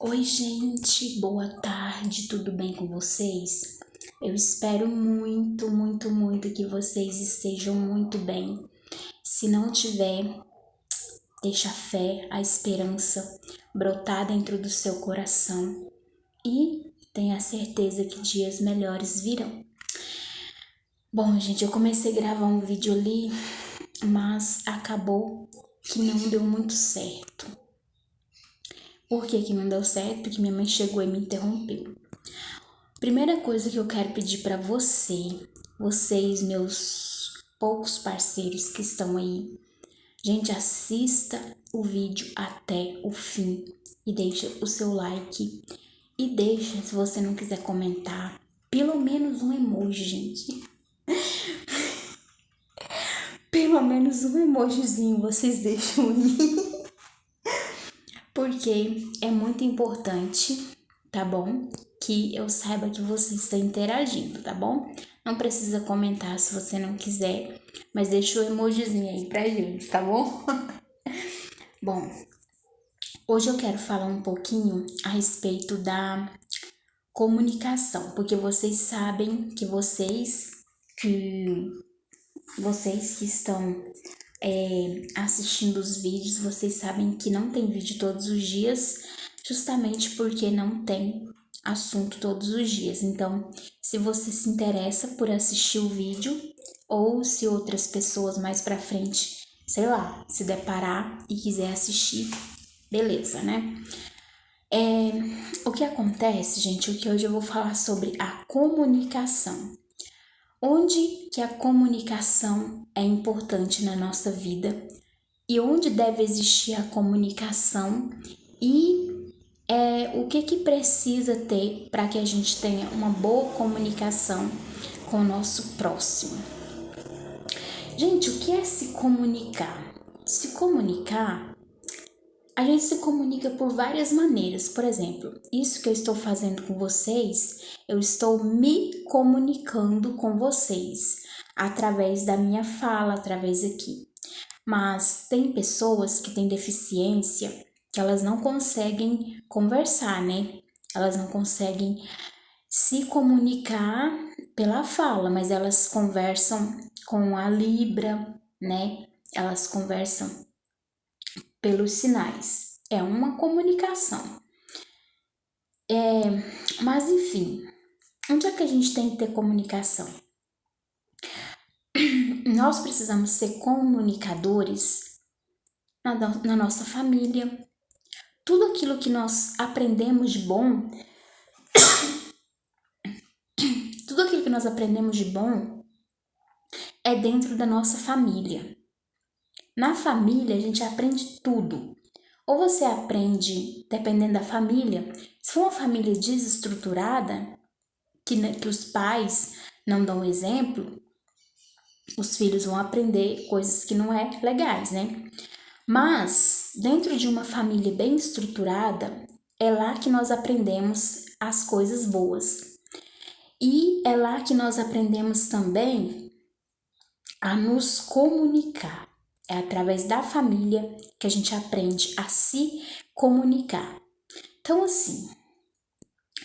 Oi, gente, boa tarde, tudo bem com vocês? Eu espero muito, muito, muito que vocês estejam muito bem. Se não tiver, deixa a fé, a esperança brotar dentro do seu coração e tenha certeza que dias melhores virão. Bom, gente, eu comecei a gravar um vídeo ali, mas acabou que não deu muito certo. Por que não deu certo? Porque minha mãe chegou e me interrompeu. Primeira coisa que eu quero pedir para vocês, meus poucos parceiros que estão aí, gente, assista o vídeo até o fim e deixa o seu like e deixa, se você não quiser comentar, pelo menos um emoji, gente. Pelo menos um emojizinho vocês deixam aí. Porque é muito importante, tá bom? Que eu saiba que você está interagindo, tá bom? Não precisa comentar se você não quiser, mas deixa o emojizinho aí pra gente, tá bom? Bom, hoje eu quero falar um pouquinho a respeito da comunicação, porque vocês sabem que vocês que estão assistindo os vídeos, vocês sabem que não tem vídeo todos os dias, justamente porque não tem assunto todos os dias. Então, se você se interessa por assistir o vídeo, ou se outras pessoas mais pra frente, sei lá, se deparar e quiser assistir, beleza, né? O que acontece, gente, que hoje eu vou falar sobre a comunicação. Onde que a comunicação é importante na nossa vida e onde deve existir a comunicação e o que precisa ter para que a gente tenha uma boa comunicação com o nosso próximo. Gente, o que é se comunicar? Se comunicar, a gente se comunica por várias maneiras. Por exemplo, isso que eu estou fazendo com vocês, eu estou me comunicando com vocês através da minha fala, através aqui. Mas tem pessoas que têm deficiência que elas não conseguem conversar, né? Elas não conseguem se comunicar pela fala, mas elas conversam com a Libra, né? Elas conversam pelos sinais. É uma comunicação. Mas enfim, onde é que a gente tem que ter comunicação? Nós precisamos ser comunicadores na nossa família. Tudo aquilo que nós aprendemos de bom, tudo aquilo que nós aprendemos de bom é dentro da nossa família. Na família, a gente aprende tudo. Ou você aprende, dependendo da família, se for uma família desestruturada, que os pais não dão exemplo, os filhos vão aprender coisas que não é legais, né? Mas, dentro de uma família bem estruturada, é lá que nós aprendemos as coisas boas. E é lá que nós aprendemos também a nos comunicar. É através da família que a gente aprende a se comunicar. Então, assim,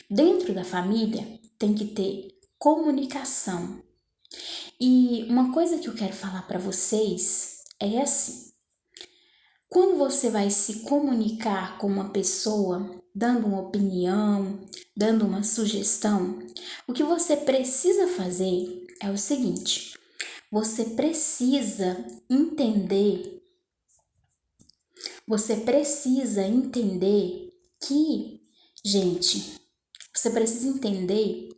dentro da família tem que ter comunicação. E uma coisa que eu quero falar para vocês é assim: quando você vai se comunicar com uma pessoa, dando uma opinião, dando uma sugestão, o que você precisa fazer é o seguinte: você precisa entender que, gente, você precisa entender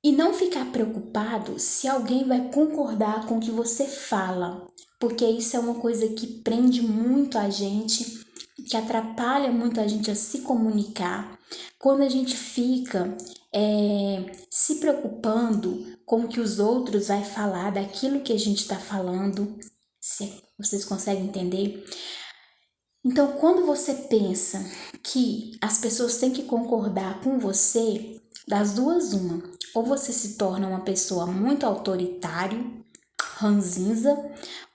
e não ficar preocupado se alguém vai concordar com o que você fala, porque isso é uma coisa que prende muito a gente, que atrapalha muito a gente a se comunicar. Quando a gente fica se preocupando com o que os outros vão falar daquilo que a gente está falando, se vocês conseguem entender? Então, quando você pensa que as pessoas têm que concordar com você, das duas, uma. Ou você se torna uma pessoa muito autoritária, ranzinza,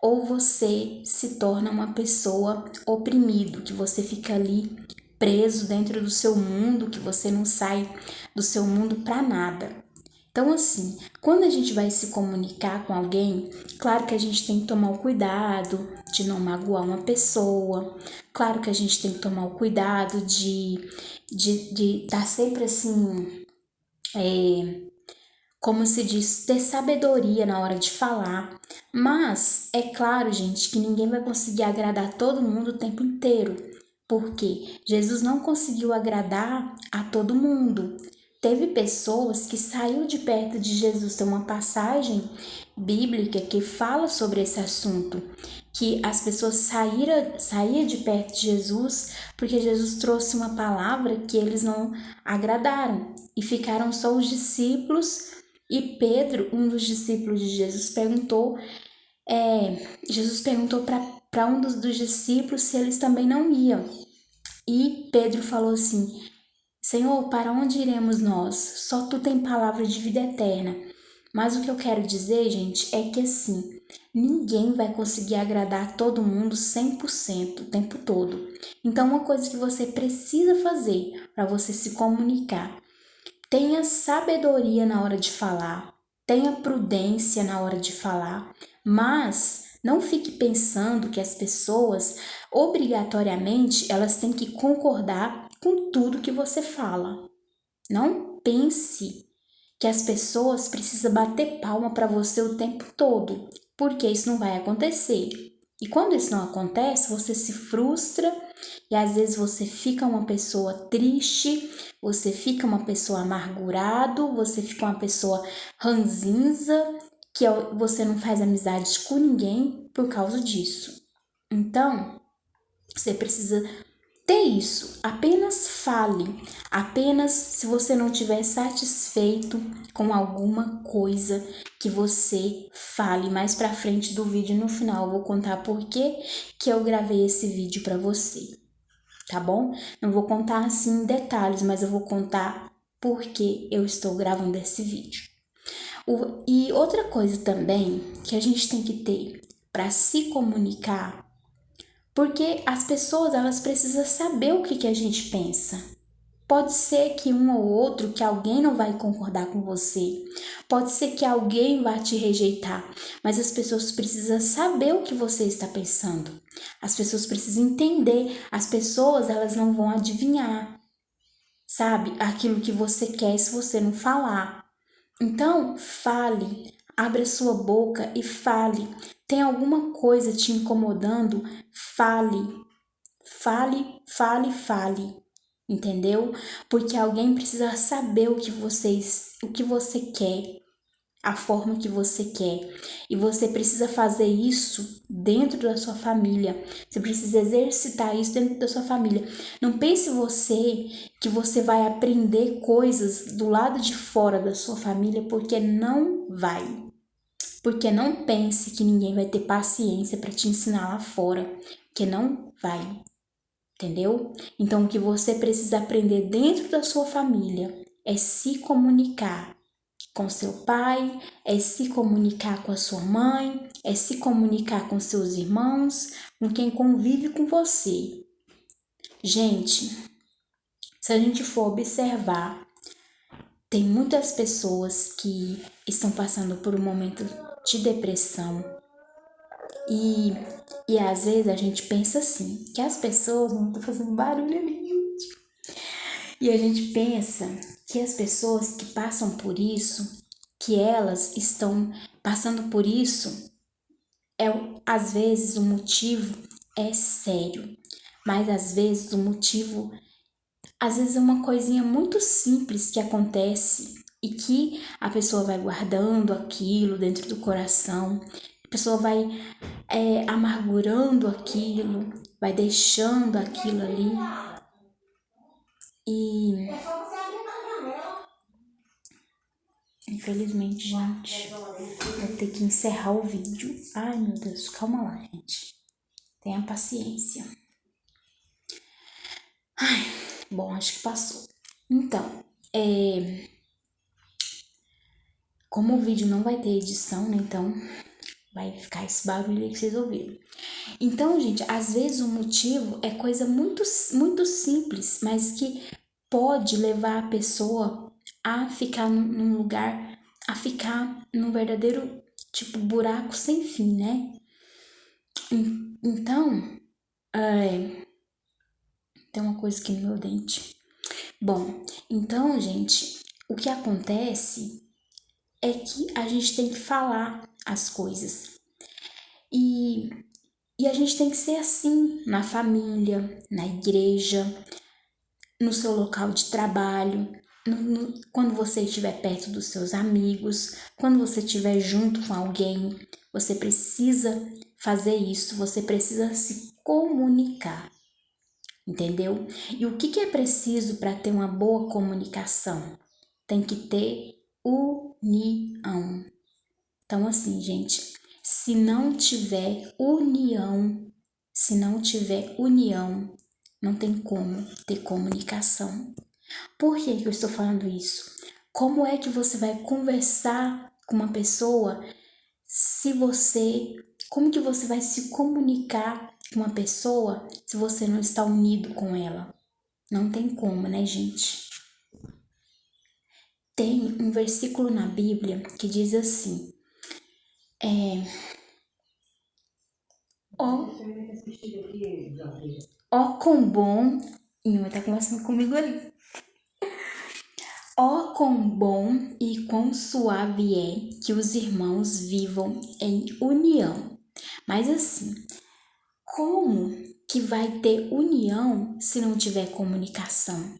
ou você se torna uma pessoa oprimido, que você fica ali preso dentro do seu mundo, que você não sai do seu mundo para nada. Então, assim, quando a gente vai se comunicar com alguém, claro que a gente tem que tomar o cuidado de não magoar uma pessoa, claro que a gente tem que tomar o cuidado de estar sempre assim, como se diz, ter sabedoria na hora de falar. Mas é claro, gente, que ninguém vai conseguir agradar todo mundo o tempo inteiro, porque Jesus não conseguiu agradar a todo mundo. Teve pessoas que saíram de perto de Jesus. Tem uma passagem bíblica que fala sobre esse assunto, que as pessoas saíam de perto de Jesus porque Jesus trouxe uma palavra que eles não agradaram e ficaram só os discípulos. E Pedro, um dos discípulos de Jesus, Jesus perguntou para um dos discípulos se eles também não iam. E Pedro falou assim: Senhor, para onde iremos nós? Só tu tem palavra de vida eterna. Mas o que eu quero dizer, gente, é que assim, ninguém vai conseguir agradar todo mundo 100% o tempo todo. Então, uma coisa que você precisa fazer para você se comunicar: tenha sabedoria na hora de falar, tenha prudência na hora de falar, mas não fique pensando que as pessoas, obrigatoriamente, elas têm que concordar com tudo que você fala. Não pense que as pessoas precisam bater palma para você o tempo todo, porque isso não vai acontecer. E quando isso não acontece, você se frustra e às vezes você fica uma pessoa triste, você fica uma pessoa amargurado, você fica uma pessoa ranzinza, que você não faz amizades com ninguém por causa disso. Então, você precisa ter isso. Apenas fale. Apenas se você não estiver satisfeito com alguma coisa que você fale. Mais pra frente do vídeo, no final, eu vou contar por que eu gravei esse vídeo pra você, tá bom? Não vou contar assim em detalhes, mas eu vou contar por que eu estou gravando esse vídeo. E outra coisa também que a gente tem que ter para se comunicar, porque as pessoas, elas precisam saber o que a gente pensa. Pode ser que um ou outro, que alguém não vai concordar com você. Pode ser que alguém vá te rejeitar. Mas as pessoas precisam saber o que você está pensando. As pessoas precisam entender. As pessoas, elas não vão adivinhar, sabe? Aquilo que você quer se você não falar. Então, fale, abra sua boca e fale. Tem alguma coisa te incomodando? Fale, fale, fale, fale. Entendeu? Porque alguém precisa saber o que você quer, a forma que você quer. E você precisa fazer isso dentro da sua família. Você precisa exercitar isso dentro da sua família. Não pense você que você vai aprender coisas do lado de fora da sua família, porque não vai. Porque não pense que ninguém vai ter paciência para te ensinar lá fora, porque não vai. Entendeu? Então, o que você precisa aprender dentro da sua família é se comunicar com seu pai, é se comunicar com a sua mãe, é se comunicar com seus irmãos, com quem convive com você. Gente, se a gente for observar, tem muitas pessoas que estão passando por um momento de depressão e às vezes a gente pensa assim, que as pessoas não estão fazendo barulho ali. E a gente pensa que as pessoas que passam por isso, que elas estão passando por isso, às vezes o motivo é sério, mas às vezes o motivo, às vezes é uma coisinha muito simples que acontece e que a pessoa vai guardando aquilo dentro do coração, a pessoa vai amargurando aquilo, vai deixando aquilo ali e infelizmente, gente, vou ter que encerrar o vídeo. Ai, meu Deus, calma lá, gente. Tenha paciência. Ai, bom, acho que passou. Então, como o vídeo não vai ter edição, né? Então, Vai ficar esse barulho aí que vocês ouviram. Então, gente, às vezes o motivo é coisa muito, muito simples, mas que pode levar a pessoa a ficar num lugar, a ficar num verdadeiro, tipo, buraco sem fim, né? Então, tem uma coisa aqui no meu dente. Bom, então, gente, o que acontece é que a gente tem que falar as coisas. E a gente tem que ser assim na família, na igreja, no seu local de trabalho, quando você estiver perto dos seus amigos, quando você estiver junto com alguém, você precisa fazer isso, você precisa se comunicar, entendeu? E o que é preciso para ter uma boa comunicação? Tem que ter união. Então, assim, gente, se não tiver união, não tem como ter comunicação. Por que eu estou falando isso? Como é que você vai conversar com uma pessoa como que você vai se comunicar com uma pessoa se você não está unido com ela? Não tem como, né, gente? Tem um versículo na Bíblia que diz assim, ó quão bom, minha mãe tá conversando comigo ali. Ó quão bom e quão suave é que os irmãos vivam em união. Mas assim, como que vai ter união se não tiver comunicação?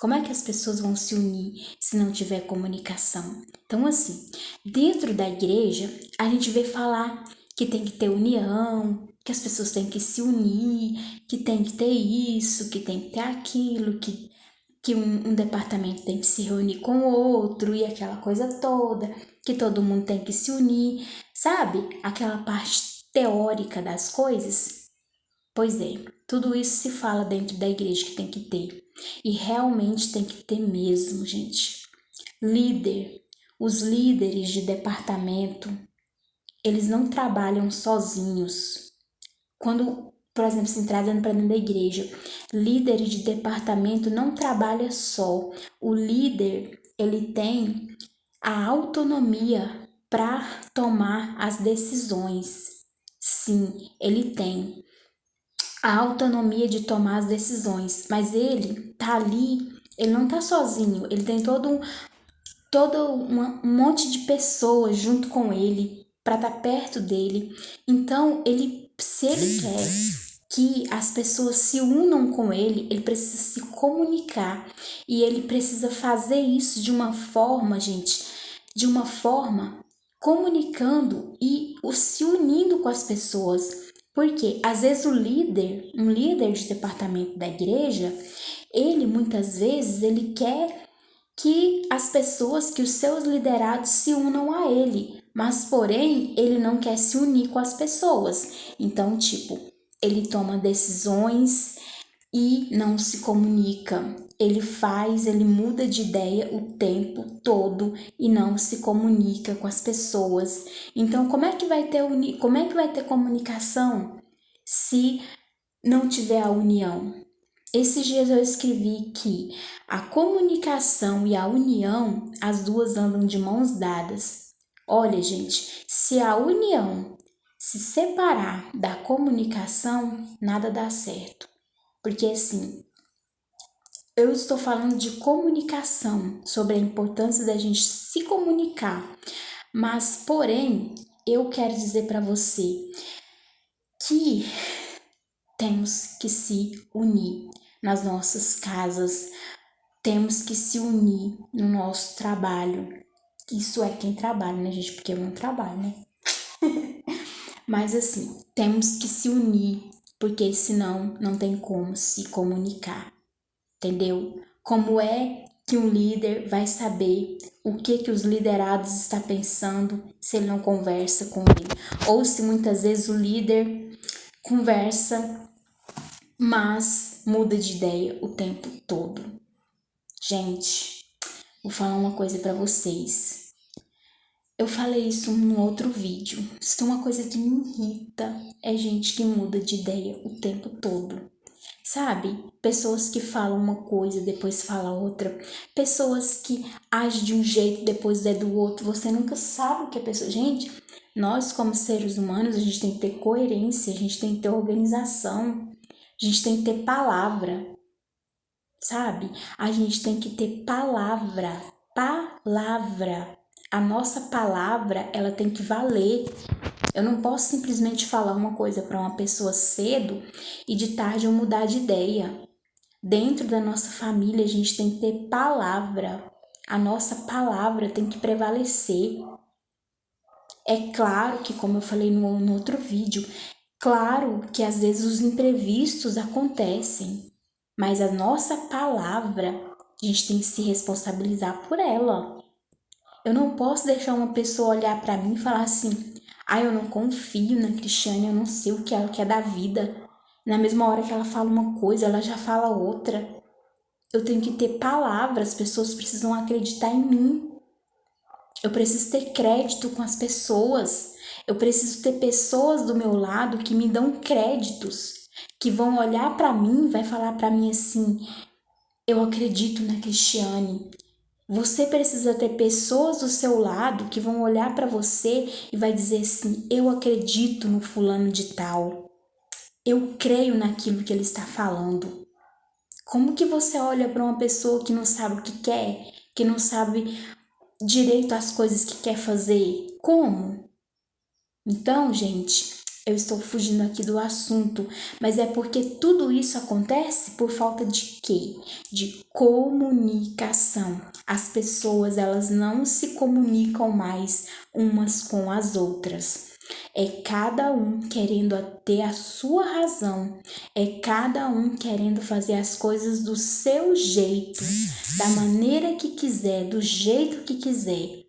Como é que as pessoas vão se unir se não tiver comunicação? Então, assim, dentro da igreja, a gente vê falar que tem que ter união, que as pessoas têm que se unir, que tem que ter isso, que tem que ter aquilo, que um departamento tem que se reunir com o outro e aquela coisa toda, que todo mundo tem que se unir, sabe? Aquela parte teórica das coisas. Pois é, tudo isso se fala dentro da igreja que tem que ter. E realmente tem que ter mesmo, gente. Líder, os líderes de departamento, eles não trabalham sozinhos. Quando, por exemplo, se trazendo para dentro da igreja, líder de departamento não trabalha só. O líder, ele tem a autonomia para tomar as decisões. Sim, ele tem a autonomia de tomar as decisões, mas ele tá ali, ele não tá sozinho, ele tem um monte de pessoas junto com ele para estar perto dele. Então, se ele quer que as pessoas se unam com ele, ele precisa se comunicar e ele precisa fazer isso de uma forma, gente, de uma forma comunicando e se unindo com as pessoas. Porque às vezes um líder de departamento da igreja, ele muitas vezes ele quer que as pessoas, que os seus liderados se unam a ele, mas porém ele não quer se unir com as pessoas. Então, tipo, ele toma decisões e não se comunica. Ele muda de ideia o tempo todo e não se comunica com as pessoas. Então, como é que vai ter comunicação se não tiver a união? Esses dias eu escrevi que a comunicação e a união, as duas andam de mãos dadas. Olha, gente, se a união se separar da comunicação, nada dá certo. Porque assim, eu estou falando de comunicação, sobre a importância da gente se comunicar. Mas, porém, eu quero dizer para você que temos que se unir nas nossas casas, temos que se unir no nosso trabalho. Isso é quem trabalha, né, gente? Porque eu não trabalho, né? Mas assim, temos que se unir, porque senão não tem como se comunicar, entendeu? Como é que um líder vai saber o que os liderados estão pensando se ele não conversa com ele? Ou se muitas vezes o líder conversa, mas muda de ideia o tempo todo. Gente, vou falar uma coisa para vocês. Eu falei isso num outro vídeo. Isso é uma coisa que me irrita. É gente que muda de ideia o tempo todo. Sabe? Pessoas que falam uma coisa, depois falam outra. Pessoas que agem de um jeito, depois é do outro. Você nunca sabe o que a pessoa. Gente, nós, como seres humanos, a gente tem que ter coerência, a gente tem que ter organização, a gente tem que ter palavra, sabe? A gente tem que ter palavra. Palavra. A nossa palavra, ela tem que valer. Eu não posso simplesmente falar uma coisa para uma pessoa cedo e de tarde eu mudar de ideia. Dentro da nossa família, a gente tem que ter palavra. A nossa palavra tem que prevalecer. É claro que, como eu falei no outro vídeo, claro que às vezes os imprevistos acontecem, mas a nossa palavra, a gente tem que se responsabilizar por ela. Eu não posso deixar uma pessoa olhar para mim e falar assim: ah, eu não confio na Cristiane, eu não sei o que ela quer da vida. Na mesma hora que ela fala uma coisa, ela já fala outra. Eu tenho que ter palavras, as pessoas precisam acreditar em mim. Eu preciso ter crédito com as pessoas. Eu preciso ter pessoas do meu lado que me dão créditos, que vão olhar para mim e vai falar para mim assim: eu acredito na Cristiane. Você precisa ter pessoas do seu lado que vão olhar para você e vai dizer assim: eu acredito no fulano de tal. Eu creio naquilo que ele está falando. Como que você olha para uma pessoa que não sabe o que quer, que não sabe direito às coisas que quer fazer? Como? Então, gente, eu estou fugindo aqui do assunto, mas é porque tudo isso acontece por falta de quê? De comunicação. As pessoas, elas não se comunicam mais umas com as outras. É cada um querendo ter a sua razão, é cada um querendo fazer as coisas do seu jeito, da maneira que quiser, do jeito que quiser.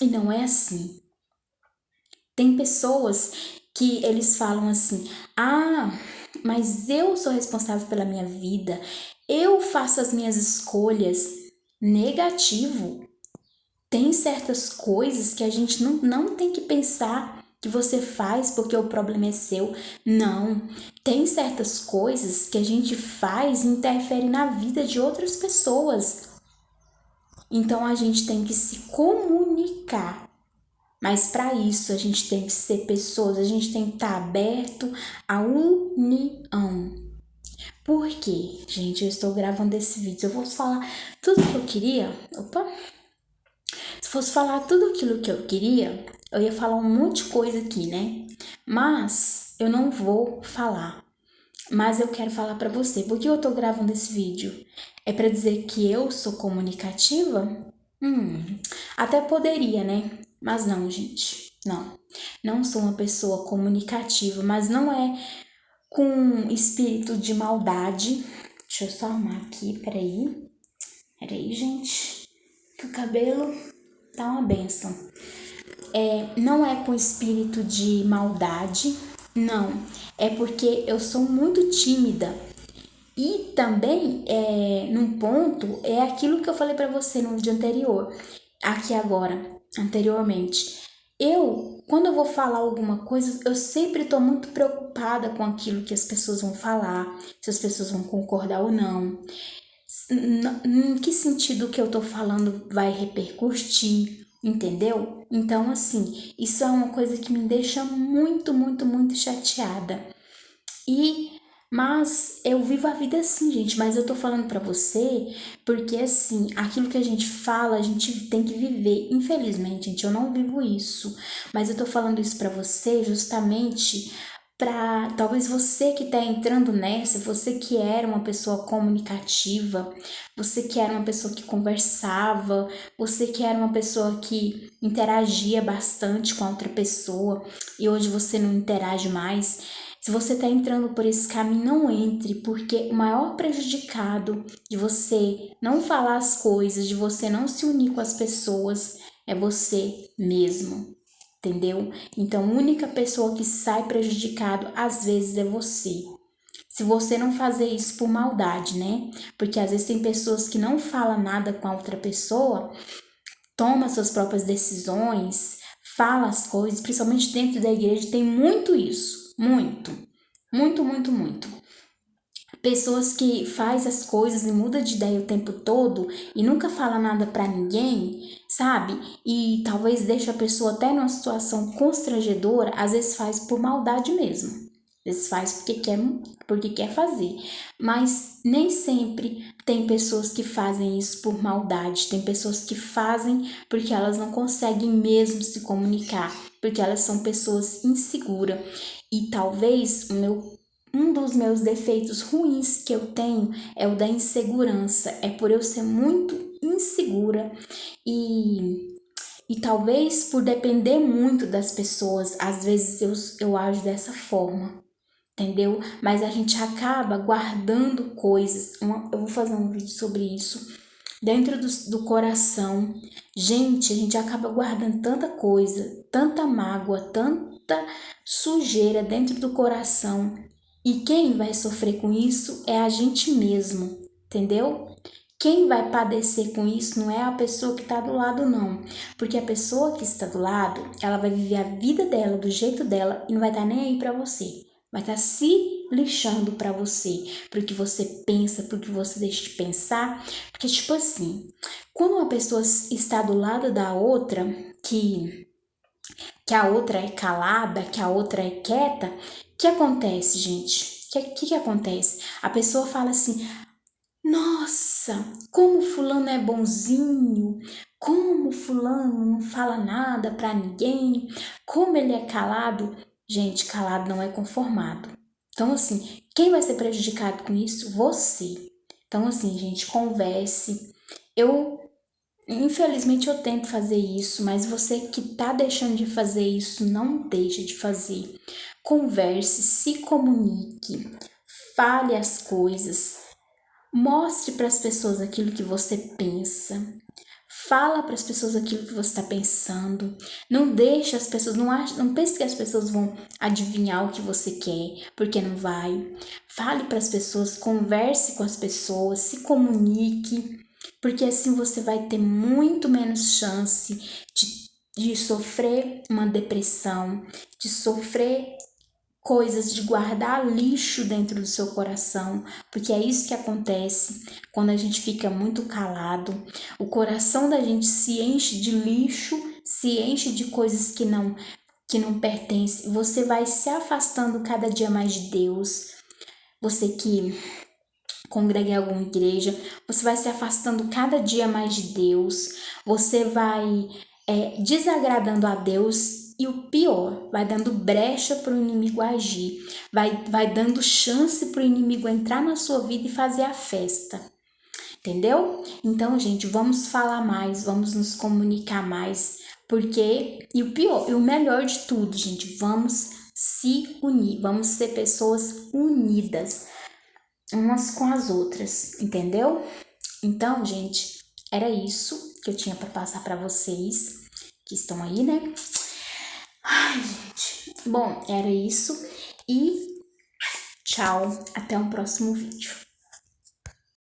E não é assim. Tem pessoas que eles falam assim: ah, mas eu sou responsável pela minha vida, eu faço as minhas escolhas. Negativo. Tem certas coisas que a gente não tem que pensar que você faz porque o problema é seu. Não. Tem certas coisas que a gente faz e interfere na vida de outras pessoas. Então a gente tem que se comunicar. Mas para isso a gente tem que ser pessoas, a gente tem que estar aberto à união. Por quê? Gente, eu estou gravando esse vídeo. Eu vou falar tudo que eu queria. Opa! Se fosse falar tudo aquilo que eu queria, eu ia falar um monte de coisa aqui, né? Mas eu não vou falar. Mas eu quero falar para você. Por que eu tô gravando esse vídeo? É para dizer que eu sou comunicativa? Até poderia, né? Mas não, gente. Não. Não sou uma pessoa comunicativa, mas não é com espírito de maldade. Deixa eu só arrumar aqui, peraí. Peraí, gente. Que o cabelo tá uma benção. Não é com espírito de maldade, não. É porque eu sou muito tímida. E também, num ponto, é aquilo que eu falei pra você no vídeo anterior, aqui agora, anteriormente. Quando eu vou falar alguma coisa, eu sempre tô muito preocupada com aquilo que as pessoas vão falar, se as pessoas vão concordar ou não. Em que sentido que eu tô falando vai repercutir, entendeu? Então, assim, isso é uma coisa que me deixa muito, muito, muito chateada. Mas eu vivo a vida assim, gente, mas eu tô falando pra você porque, assim, aquilo que a gente fala, a gente tem que viver. Infelizmente, gente, eu não vivo isso, mas eu tô falando isso pra você justamente pra talvez você que tá entrando nessa, você que era uma pessoa comunicativa, você que era uma pessoa que conversava, você que era uma pessoa que interagia bastante com a outra pessoa e hoje você não interage mais. Se você está entrando por esse caminho, não entre, porque o maior prejudicado de você não falar as coisas, de você não se unir com as pessoas, é você mesmo, entendeu? Então, a única pessoa que sai prejudicado às vezes é você. Se você não fazer isso por maldade, né? Porque às vezes tem pessoas que não falam nada com a outra pessoa, toma suas próprias decisões, fala as coisas, principalmente dentro da igreja, tem muito isso. Muito. Muito, muito, muito. Pessoas que faz as coisas e muda de ideia o tempo todo e nunca fala nada pra ninguém, sabe? E talvez deixa a pessoa até numa situação constrangedora, às vezes faz por maldade mesmo. Às vezes faz porque quer fazer. Mas nem sempre tem pessoas que fazem isso por maldade. Tem pessoas que fazem porque elas não conseguem mesmo se comunicar, porque elas são pessoas inseguras. E talvez um dos meus defeitos ruins que eu tenho é o da insegurança. É por eu ser muito insegura e talvez por depender muito das pessoas, às vezes eu ajo dessa forma, entendeu? Mas a gente acaba guardando coisas. Eu vou fazer um vídeo sobre isso. Dentro do coração, gente, a gente acaba guardando tanta coisa, tanta mágoa, tanta sujeira dentro do coração. E quem vai sofrer com isso é a gente mesmo, entendeu? Quem vai padecer com isso não é a pessoa que está do lado, não. Porque a pessoa que está do lado, ela vai viver a vida dela, do jeito dela, e não vai estar nem aí para você. Vai estar se lixando para você, porque você pensa, porque você deixa de pensar. Porque, tipo assim, quando uma pessoa está do lado da outra, que a outra é calada, que a outra é quieta, o que acontece, gente? O que acontece? A pessoa fala assim: nossa, como fulano é bonzinho, como fulano não fala nada pra ninguém, como ele é calado. Gente, calado não é conformado. Então, assim, quem vai ser prejudicado com isso? Você. Então, assim, gente, converse. Infelizmente, eu tento fazer isso, mas você que tá deixando de fazer isso, não deixe de fazer. Converse, se comunique, fale as coisas. Mostre para as pessoas aquilo que você pensa. Fala para as pessoas aquilo que você está pensando. Não deixe as pessoas, não pense que as pessoas vão adivinhar o que você quer, porque não vai. Fale para as pessoas, converse com as pessoas, se comunique, porque assim você vai ter muito menos chance de sofrer uma depressão, de sofrer coisas, de guardar lixo dentro do seu coração, porque é isso que acontece quando a gente fica muito calado. O coração da gente se enche de lixo, se enche de coisas que não pertencem. Você vai se afastando cada dia mais de Deus. Você que congrega em alguma igreja, você vai se afastando cada dia mais de Deus. Você vai desagradando a Deus e o pior, vai dando brecha para o inimigo agir, vai dando chance para o inimigo entrar na sua vida e fazer a festa, entendeu? Então, gente, vamos falar mais, vamos nos comunicar mais, porque, e o pior, e o melhor de tudo, gente, vamos se unir, vamos ser pessoas unidas umas com as outras, entendeu? Então, gente, era isso que eu tinha para passar para vocês que estão aí, né? Ai, gente. Bom, era isso e tchau, até um próximo vídeo.